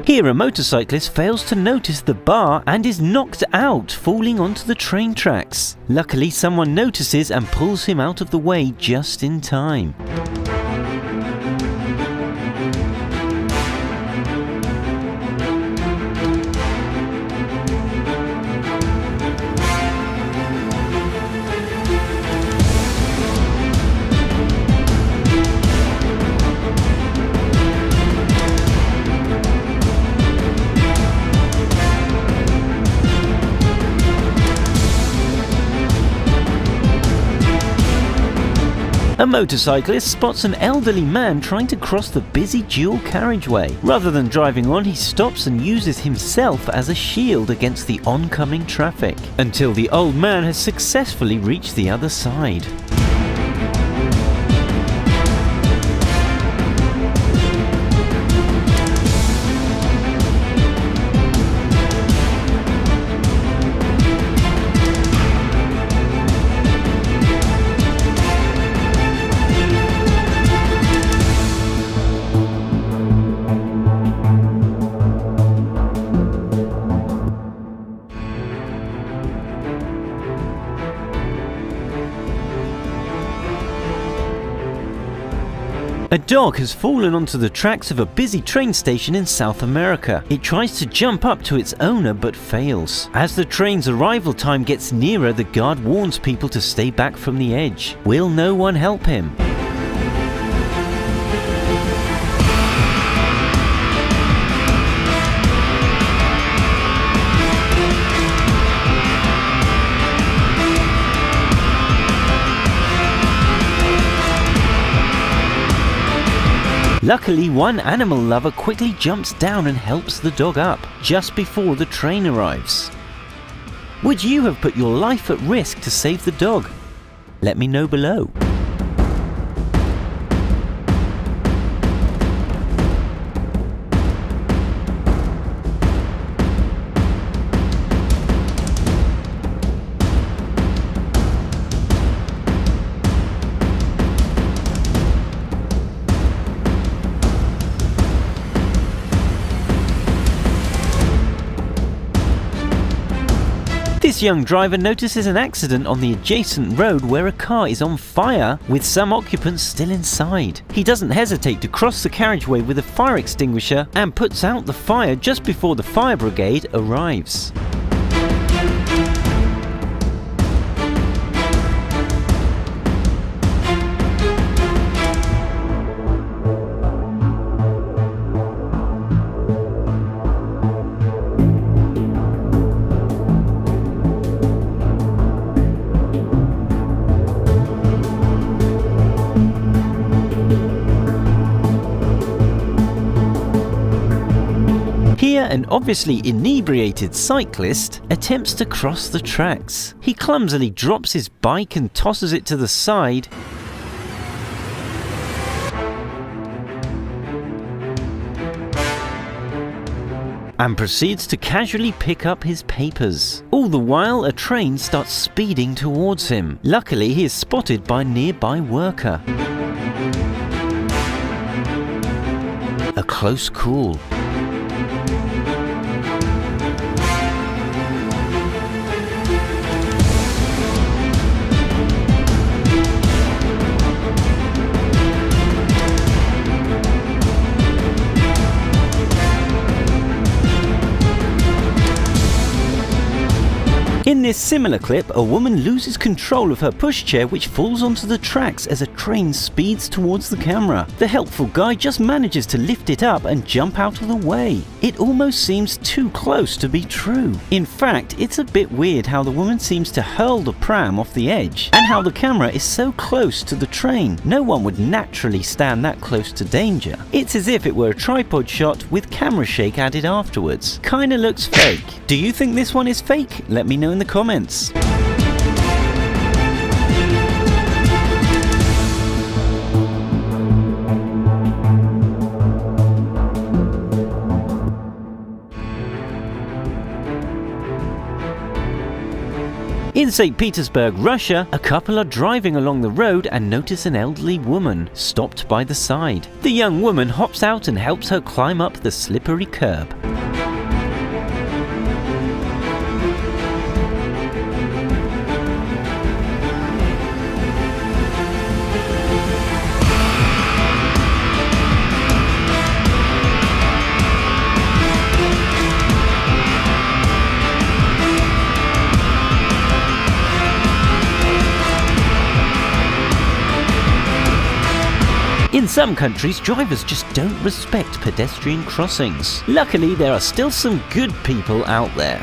Here a motorcyclist fails to notice the bar and is knocked out, falling onto the train tracks. Luckily, someone notices and pulls him out of the way just in time. A motorcyclist spots an elderly man trying to cross the busy dual carriageway. Rather than driving on, he stops and uses himself as a shield against the oncoming traffic, until the old man has successfully reached the other side. A dog has fallen onto the tracks of a busy train station in South America. It tries to jump up to its owner but fails. As the train's arrival time gets nearer, the guard warns people to stay back from the edge. Will no one help him? Luckily, one animal lover quickly jumps down and helps the dog up, just before the train arrives. Would you have put your life at risk to save the dog? Let me know below. This young driver notices an accident on the adjacent road where a car is on fire with some occupants still inside. He doesn't hesitate to cross the carriageway with a fire extinguisher and puts out the fire just before the fire brigade arrives. Here, an obviously inebriated cyclist attempts to cross the tracks. He clumsily drops his bike and tosses it to the side, and proceeds to casually pick up his papers. All the while, a train starts speeding towards him. Luckily, he is spotted by a nearby worker. A close call. In this similar clip, a woman loses control of her pushchair which falls onto the tracks as a train speeds towards the camera. The helpful guy just manages to lift it up and jump out of the way. It almost seems too close to be true. In fact, it's a bit weird how the woman seems to hurl the pram off the edge and how the camera is so close to the train. No one would naturally stand that close to danger. It's as if it were a tripod shot with camera shake added afterwards. Kinda looks fake. Do you think this one is fake? Let me know in the comments. In St. Petersburg, Russia, a couple are driving along the road and notice an elderly woman stopped by the side. The young woman hops out and helps her climb up the slippery curb. In some countries, drivers just don't respect pedestrian crossings. Luckily, there are still some good people out there.